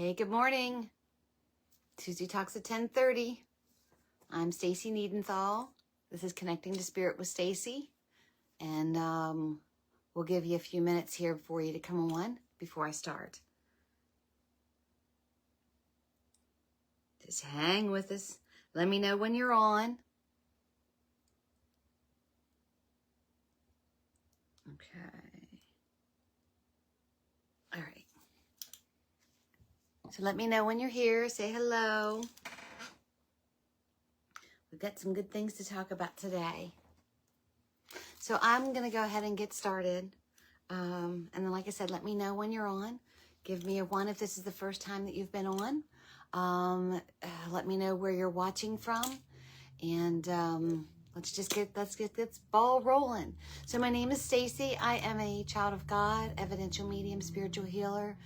Hey, good morning. Tuesday Talks at 10:30. I'm Stacy Niedenthal. This is Connecting to Spirit with Stacy. And we'll give you a few minutes here for you to come on before I start. Just hang with us. Let me know when you're on. Okay. All right. So let me know when you're here. Say hello. We've got some good things to talk about today. So I'm going to go ahead and get started. And then, like I said, let me know when you're on. Give me a 1 if this is the first time that you've been on. Let me know where you're watching from. And let's get this ball rolling. So my name is Stacy. I am a child of God, evidential medium, spiritual healer.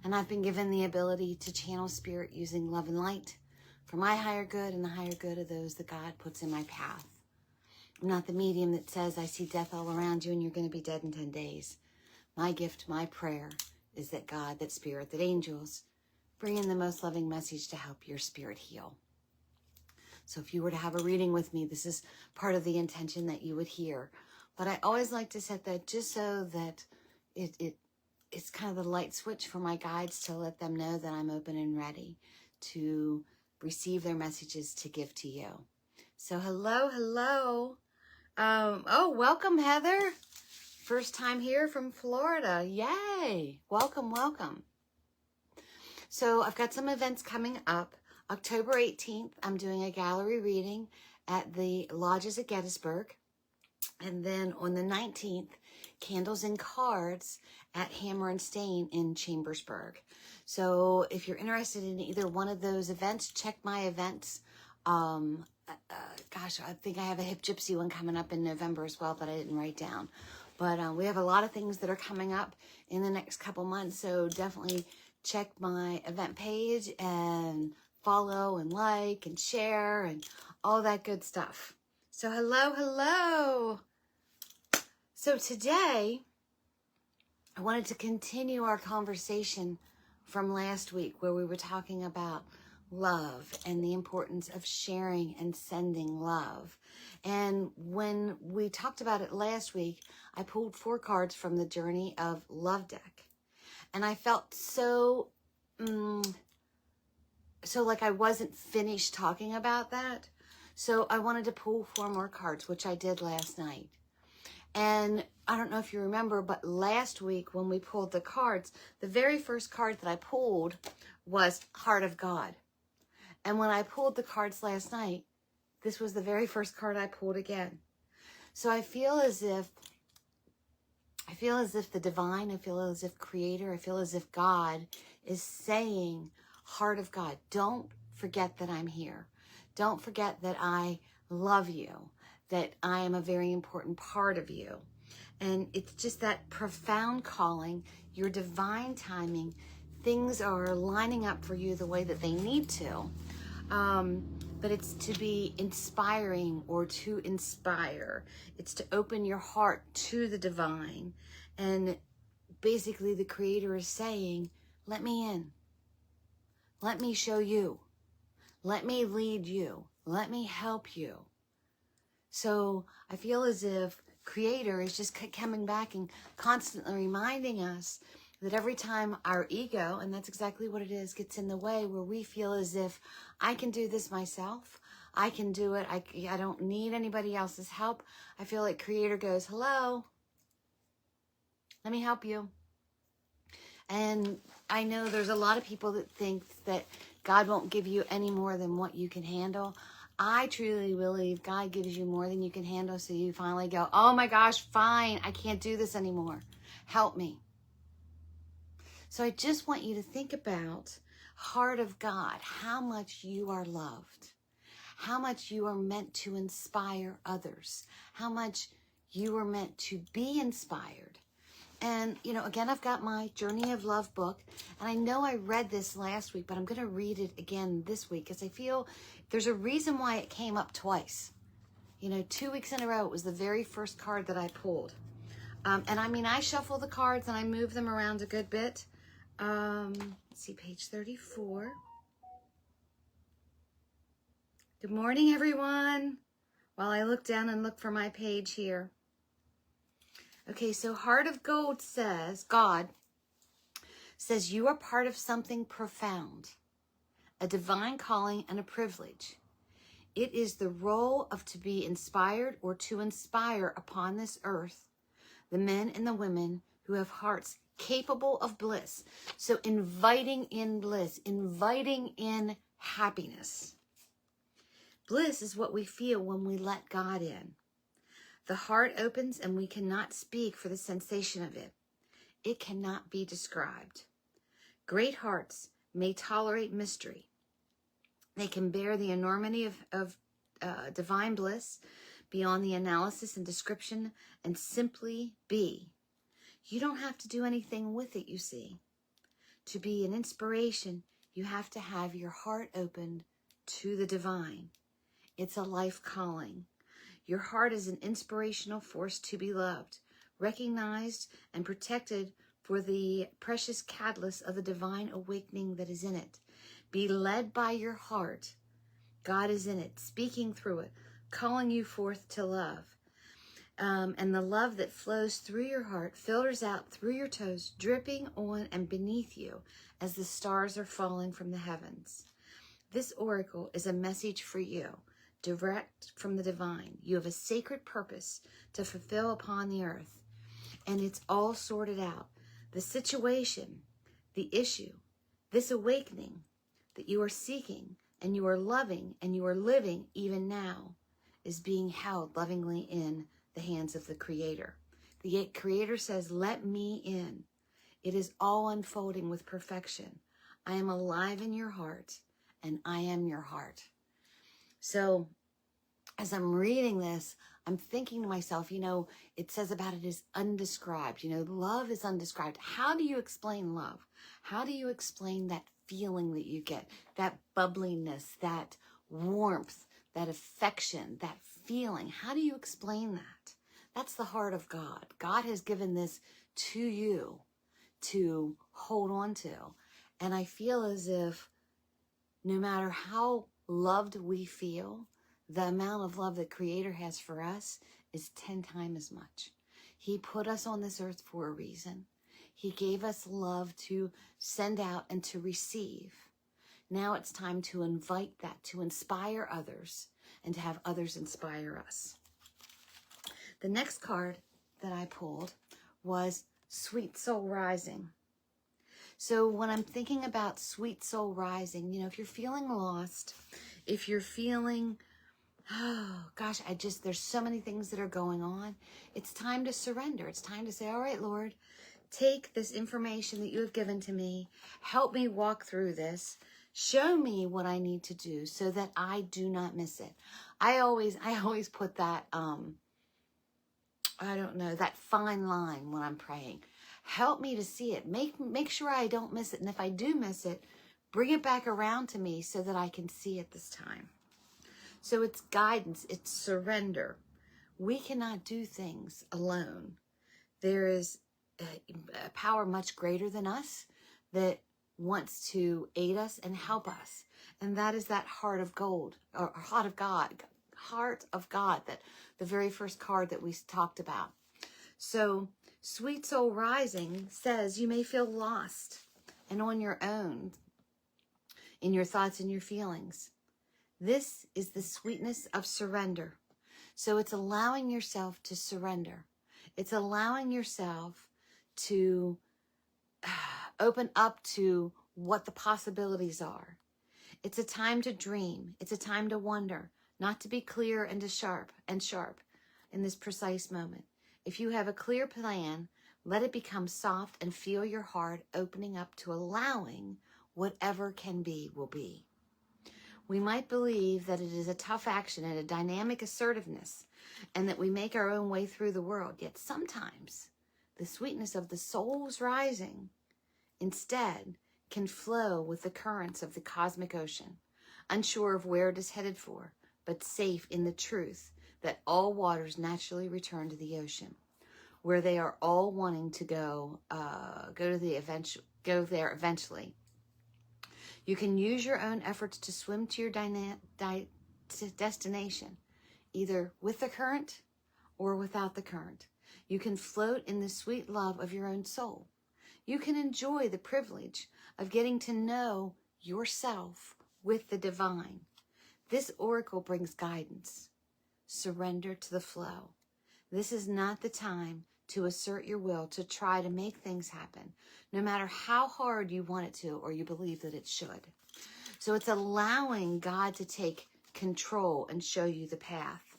And I've been given the ability to channel spirit using love and light for my higher good and the higher good of those that God puts in my path. I'm not the medium that says I see death all around you and you're going to be dead in 10 days. My gift, my prayer is that God, that spirit, that angels bring in the most loving message to help your spirit heal. So if you were to have a reading with me, this is part of the intention that you would hear. But I always like to set that just so that it's kind of the light switch for my guides to let them know that I'm open and ready to receive their messages to give to you. So hello. Welcome, Heather. First time here from Florida. Yay. Welcome. So I've got some events coming up. October 18th, I'm doing a gallery reading at the Lodges at Gettysburg. And then on the 19th, Candles and Cards at Hammer and Stain in Chambersburg. So if you're interested in either one of those events, check my events. I think I have a Hip Gypsy one coming up in November as well that I didn't write down. But we have a lot of things that are coming up in the next couple months. So definitely check my event page and follow and like and share and all that good stuff. So hello. So today, I wanted to continue our conversation from last week where we were talking about love and the importance of sharing and sending love. And when we talked about it last week, I pulled 4 cards from the Journey of Love deck. And I felt so like I wasn't finished talking about that. So I wanted to pull 4 more cards, which I did last night. And I don't know if you remember, but last week when we pulled the cards, the very first card that I pulled was Heart of God. And when I pulled the cards last night, this was the very first card I pulled again. So I feel as if the divine, I feel as if Creator, I feel as if God is saying, Heart of God, don't forget that I'm here. Don't forget that I love you, that I am a very important part of you. And it's just that profound calling, your divine timing. Things are lining up for you the way that they need to. But it's to be inspiring or to inspire. It's to open your heart to the divine. And basically the Creator is saying, let me in. Let me show you. Let me lead you. Let me help you. So I feel as if Creator is just coming back and constantly reminding us that every time our ego, and that's exactly what it is, gets in the way where we feel as if I can do this myself, I can do it, I don't need anybody else's help. I feel like Creator goes, hello, let me help you. And I know there's a lot of people that think that God won't give you any more than what you can handle. I truly believe God gives you more than you can handle, so you finally go, oh my gosh, fine, I can't do this anymore. Help me. So I just want you to think about, Heart of God, how much you are loved, how much you are meant to inspire others, how much you are meant to be inspired. And, again, I've got my Journey of Love book, and I know I read this last week, but I'm going to read it again this week because I feel there's a reason why it came up twice. 2 weeks in a row, it was the very first card that I pulled. And I shuffle the cards and I move them around a good bit. Let's see, page 34. Good morning, everyone. While I look down and look for my page here. Okay, so Heart of Gold says, God says you are part of something profound, a divine calling and a privilege. It is the role of to be inspired or to inspire upon this earth the men and the women who have hearts capable of bliss. So inviting in bliss, inviting in happiness. Bliss is what we feel when we let God in. The heart opens and we cannot speak for the sensation of it. It cannot be described. Great hearts may tolerate mystery. They can bear the enormity of divine bliss beyond the analysis and description and simply be. You don't have to do anything with it, you see. To be an inspiration, you have to have your heart opened to the divine. It's a life calling. Your heart is an inspirational force to be loved, recognized, and protected for the precious catalyst of the divine awakening that is in it. Be led by your heart. God is in it, speaking through it, calling you forth to love. And the love that flows through your heart filters out through your toes, dripping on and beneath you as the stars are falling from the heavens. This oracle is a message for you, direct from the divine. You have a sacred purpose to fulfill upon the earth, and it's all sorted out. The situation, the issue, this awakening that you are seeking and you are loving and you are living even now is being held lovingly in the hands of the Creator. The Creator says, let me in. It is all unfolding with perfection. I am alive in your heart and I am your heart. So as I'm reading this, I'm thinking to myself, it says about it is undescribed. Love is undescribed. How do you explain love? How do you explain that feeling that you get, that bubbliness, that warmth, that affection, that feeling? How do you explain that? That's the heart of God. God has given this to you to hold on to. And I feel as if no matter how loved we feel, the amount of love that Creator has for us is 10 times as much. He put us on this earth for a reason. He gave us love to send out and to receive. Now it's time to invite that, to inspire others, and to have others inspire us. The next card that I pulled was Sweet Soul Rising. So when I'm thinking about Sweet Soul Rising, if you're feeling lost, if you're feeling, oh gosh, there's so many things that are going on, it's time to surrender. It's time to say, all right, Lord, take this information that you have given to me. Help me walk through this. Show me what I need to do so that I do not miss it. I always put that, that fine line when I'm praying. Help me to see it. Make sure I don't miss it. And if I do miss it, bring it back around to me so that I can see it this time. So it's guidance. It's surrender. We cannot do things alone. There is a power much greater than us that wants to aid us and help us. And that is that heart of gold, or heart of God, that the very first card that we talked about. So Sweet Soul Rising says you may feel lost and on your own in your thoughts and your feelings. This is the sweetness of surrender. So it's allowing yourself to surrender. It's allowing yourself to open up to what the possibilities are. It's a time to dream. It's a time to wonder, not to be clear and sharp in this precise moment. If you have a clear plan, let it become soft and feel your heart opening up to allowing whatever can be will be. We might believe that it is a tough action and a dynamic assertiveness, and that we make our own way through the world. Yet sometimes the sweetness of the soul's rising instead can flow with the currents of the cosmic ocean, unsure of where it is headed for, but safe in the truth that all waters naturally return to the ocean, where they are all wanting to go to the go there eventually. You can use your own efforts to swim to your destination, either with the current or without the current. You can float in the sweet love of your own soul. You can enjoy the privilege of getting to know yourself with the divine. This oracle brings guidance. Surrender to the flow. This is not the time to assert your will, to try to make things happen, no matter how hard you want it to or you believe that it should. So it's allowing God to take control and show you the path.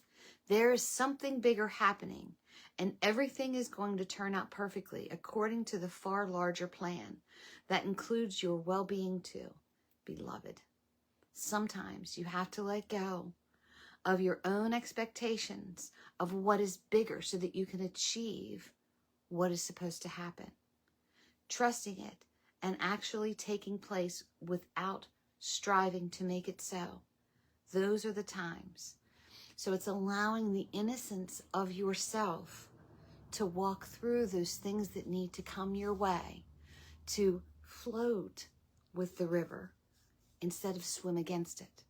There is something bigger happening, and everything is going to turn out perfectly according to the far larger plan that includes your well-being too, beloved. Sometimes you have to let go of your own expectations of what is bigger so that you can achieve what is supposed to happen. Trusting it and actually taking place without striving to make it so. Those are the times. So it's allowing the innocence of yourself to walk through those things that need to come your way, to float with the river instead of swim against it,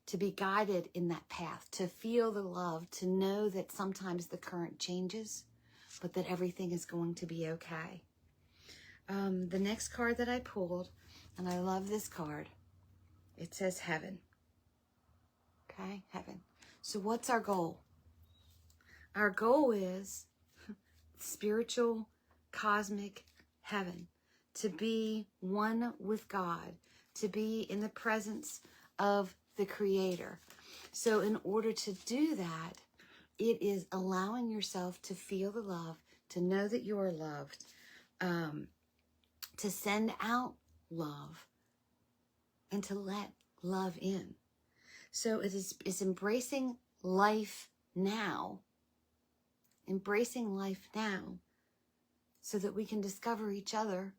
to be guided in that path, to feel the love, to know that sometimes the current changes, but that everything is going to be okay. The next card that I pulled, and I love this card, it says heaven. Okay, heaven. So what's our goal? Our goal is spiritual, cosmic heaven, to be one with God, to be in the presence of the Creator. So in order to do that, it is allowing yourself to feel the love, to know that you are loved, to send out love, and to let love in. So it's embracing life now, so that we can discover each other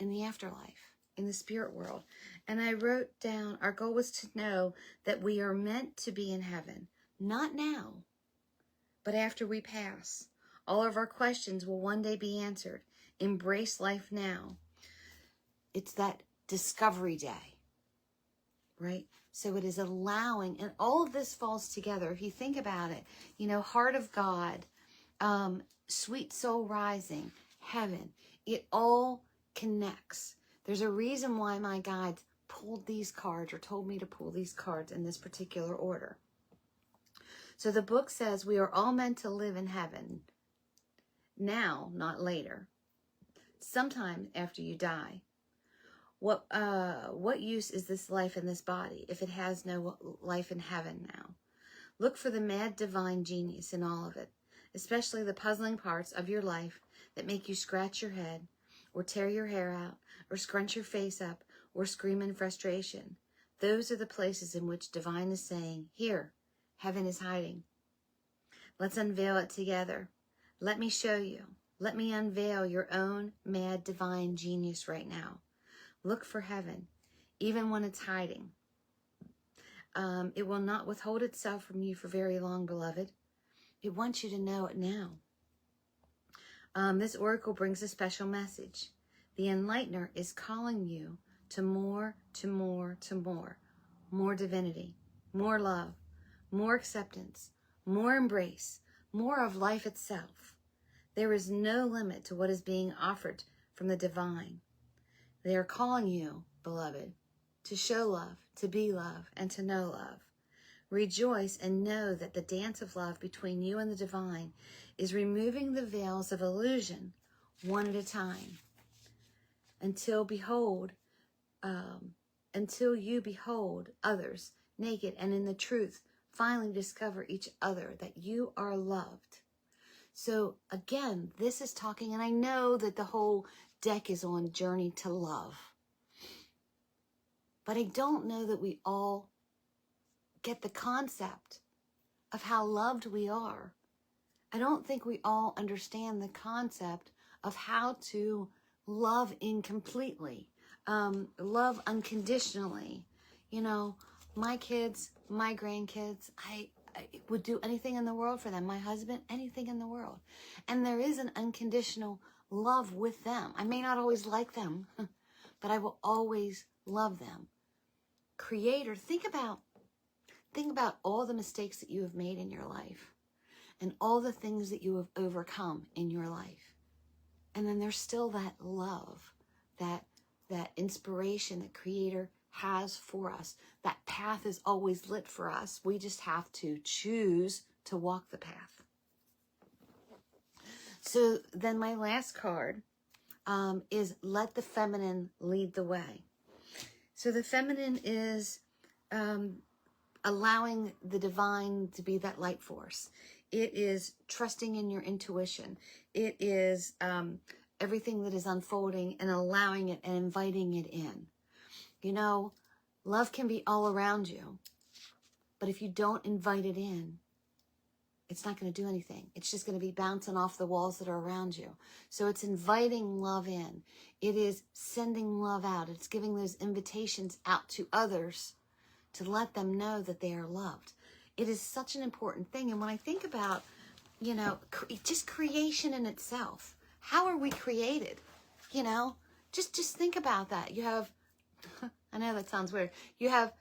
in the afterlife, in the spirit world. And I wrote down, our goal was to know that we are meant to be in heaven, not now, but after we pass. All of our questions will one day be answered. Embrace life now. It's that discovery day, right? So it is allowing, and all of this falls together. If you think about it, heart of God, sweet soul rising, heaven, it all connects. There's a reason why my guides pulled these cards or told me to pull these cards in this particular order. So the book says we are all meant to live in heaven now, not later, sometime after you die. What use is this life in this body if it has no life in heaven now? Look for the mad divine genius in all of it, especially the puzzling parts of your life that make you scratch your head or tear your hair out or scrunch your face up or scream in frustration. Those are the places in which divine is saying, here, heaven is hiding. Let's unveil it together. Let me show you. Let me unveil your own mad divine genius right now. Look for heaven, even when it's hiding. It will not withhold itself from you for very long, beloved. It wants you to know it now. This oracle brings a special message. The Enlightener is calling you to more, to more, to more. More divinity, more love, more acceptance, more embrace, more of life itself. There is no limit to what is being offered from the divine. They are calling you, beloved, to show love, to be love, and to know love. Rejoice and know that the dance of love between you and the divine is removing the veils of illusion one at a time until you behold others naked and in the truth, finally discover each other, that you are loved. So again, this is talking, and I know that the whole deck is on Journey to Love, but I don't know that we all get the concept of how loved we are. I don't think we all understand the concept of how to love incompletely, love unconditionally. My kids, my grandkids, I would do anything in the world for them. My husband, anything in the world. And there is an unconditional love with them. I may not always like them, but I will always love them. Creator, think about all the mistakes that you have made in your life and all the things that you have overcome in your life. And then there's still that love, that inspiration that Creator has for us. That path is always lit for us. We just have to choose to walk the path. So then my last card is let the feminine lead the way. So the feminine is allowing the divine to be that light force. It is trusting in your intuition. It is everything that is unfolding and allowing it and inviting it in. You know, love can be all around you, but if you don't invite it in, it's not going to do anything. It's just going to be bouncing off the walls that are around you. So it's inviting love in. It is sending love out. It's giving those invitations out to others to let them know that they are loved. It is such an important thing. And when I think about, you know, just creation in itself, how are we created? You know, just think about that. You have, I know that sounds weird. You have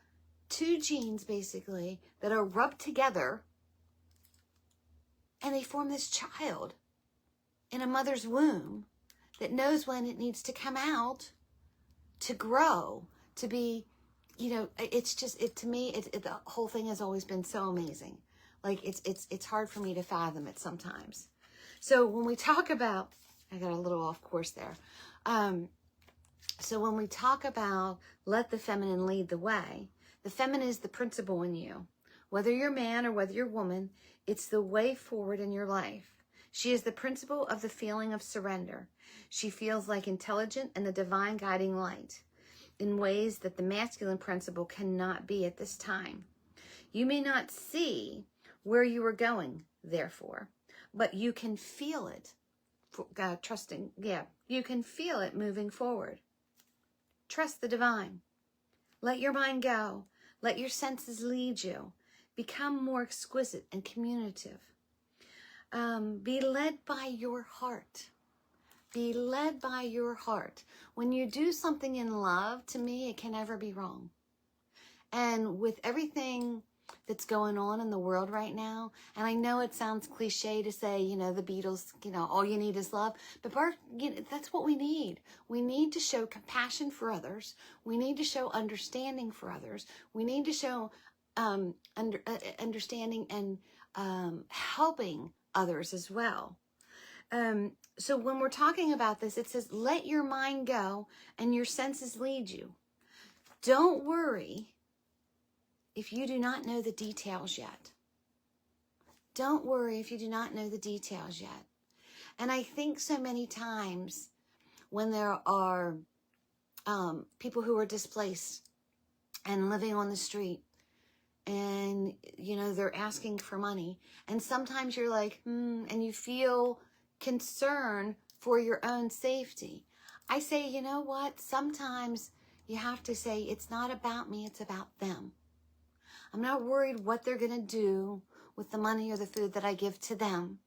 two genes basically that are rubbed together and they form this child in a mother's womb that knows when it needs to come out to grow, to be, you know, it's just, to me, the whole thing has always been so amazing. Like, it's hard for me to fathom it sometimes. So when we talk about, I got a little off course there. So when we talk about let the feminine lead the way, the feminine is the principle in you. Whether you're man or whether you're woman, it's the way forward in your life. She is the principle of the feeling of surrender. She feels like intelligent and the divine guiding light in ways that the masculine principle cannot be at this time. You may not see where you are going, therefore, but you can feel it, you can feel it moving forward. Trust the divine. Let your mind go. Let your senses lead you. Become more exquisite and communicative. Be led by your heart. Be led by your heart. When you do something in love, to me, it can never be wrong. And with everything that's going on in the world right now, and I know it sounds cliche to say, you know, the Beatles, you know, all you need is love, but that's what we need. We need to show compassion for others. We need to show understanding for others. We need to show understanding and helping others as well. So when we're talking about this, it says, let your mind go and your senses lead you. Don't worry if you do not know the details yet. Don't worry if you do not know the details yet. And I think so many times when there are people who are displaced and living on the street, and, you know, they're asking for money, and sometimes you're like, and you feel concern for your own safety. I say, you know what? Sometimes you have to say, it's not about me, it's about them. I'm not worried what they're going to do with the money or the food that I give to them.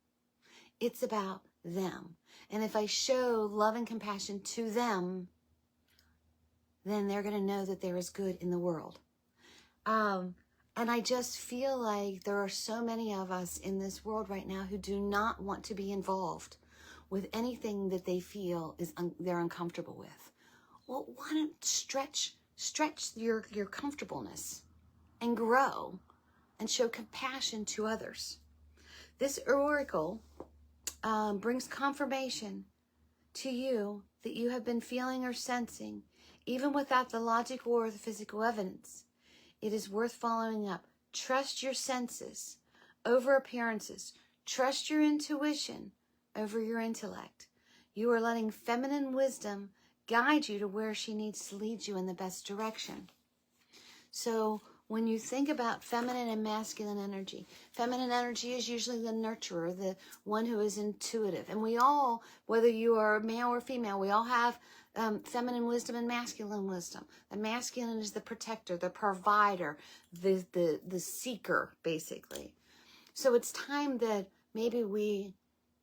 It's about them. And if I show love and compassion to them, then they're going to know that there is good in the world. And I just feel like there are so many of us in this world right now who do not want to be involved with anything that they feel is they're uncomfortable with. Well, why don't stretch your comfortableness and grow and show compassion to others. This oracle brings confirmation to you that you have been feeling or sensing, even without the logical or the physical evidence. It is worth following up. Trust your senses over appearances. Trust your intuition over your intellect. You are letting feminine wisdom guide you to where she needs to lead you in the best direction. So when you think about feminine and masculine energy, feminine energy is usually the nurturer, the one who is intuitive. And we all, whether you are male or female, we all have feminine wisdom and masculine wisdom. The masculine is the protector, the provider, the seeker, basically. So it's time that maybe we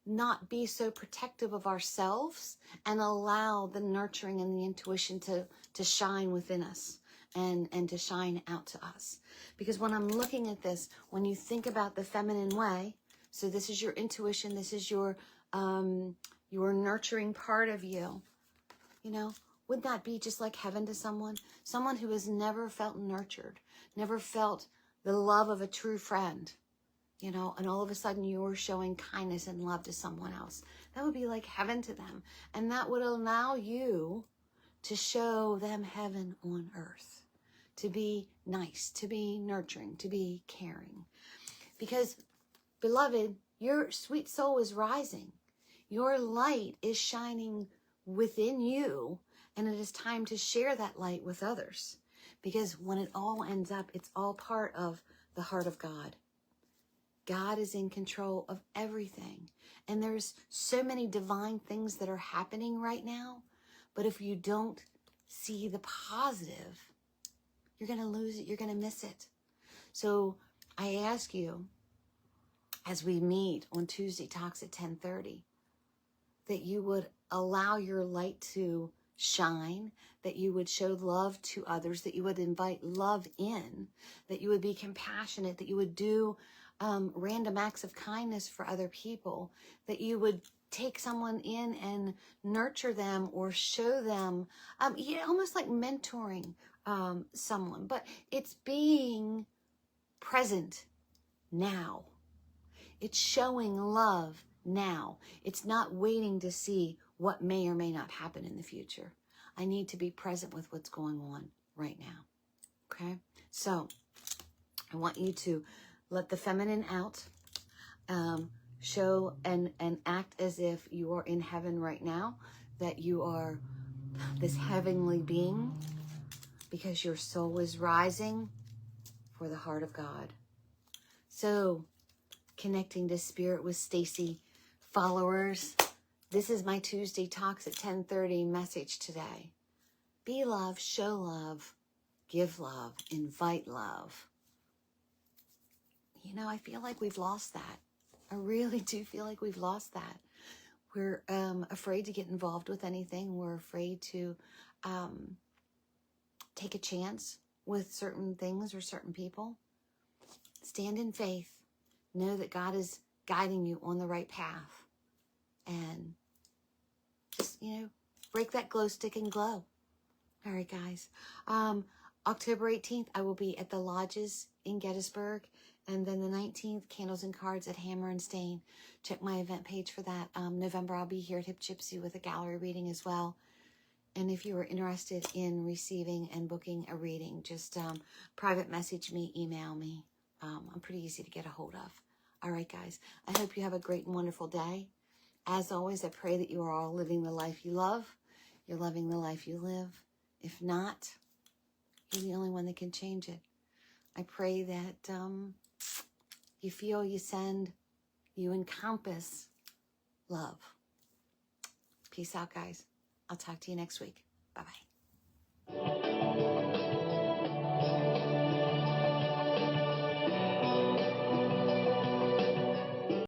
not be so protective of ourselves and allow the nurturing and the intuition to shine within us and to shine out to us. Because when I'm looking at this, when you think about the feminine way, so this is your intuition, this is your nurturing part of you, you know, would that be just like heaven to someone? Someone who has never felt nurtured, never felt the love of a true friend, you know, and all of a sudden you're showing kindness and love to someone else. That would be like heaven to them. And that would allow you to show them heaven on earth, to be nice, to be nurturing, to be caring. Because, beloved, your sweet soul is rising. Your light is shining within you, and it is time to share that light with others. Because when it all ends up, it's all part of the heart of God. God is in control of everything. And there's so many divine things that are happening right now. But if you don't see the positive, you're going to lose it. You're going to miss it. So I ask you, as we meet on Tuesday Talks at 10:30, that you would allow your light to shine, that you would show love to others, that you would invite love in, that you would be compassionate, that you would do random acts of kindness for other people, that you would take someone in and nurture them or show them, almost like mentoring someone, but it's being present now. It's showing love now. It's not waiting to see what may or may not happen in the future. I need to be present with what's going on right now. Okay? So I want you to let the feminine out, show and act as if you are in heaven right now, that you are this heavenly being, because your soul is rising for the heart of God. So, connecting to spirit with Stacy followers, this is my Tuesday Talks at 10:30 message today. Be love, show love, give love, invite love. You know, I feel like we've lost that. I really do feel like we've lost that. We're afraid to get involved with anything. We're afraid to take a chance with certain things or certain people. Stand in faith. Know that God is guiding you on the right path. And just, break that glow stick and glow. All right, guys. October 18th, I will be at the Lodges in Gettysburg. And then the 19th, Candles and Cards at Hammer and Stain. Check my event page for that. November, I'll be here at Hip Gypsy with a gallery reading as well. And if you are interested in receiving and booking a reading, just private message me, email me. I'm pretty easy to get a hold of. All right, guys. I hope you have a great and wonderful day. As always, I pray that you are all living the life you love. You're loving the life you live. If not, you're the only one that can change it. I pray that you feel, you send, you encompass love. Peace out, guys. I'll talk to you next week. Bye-bye.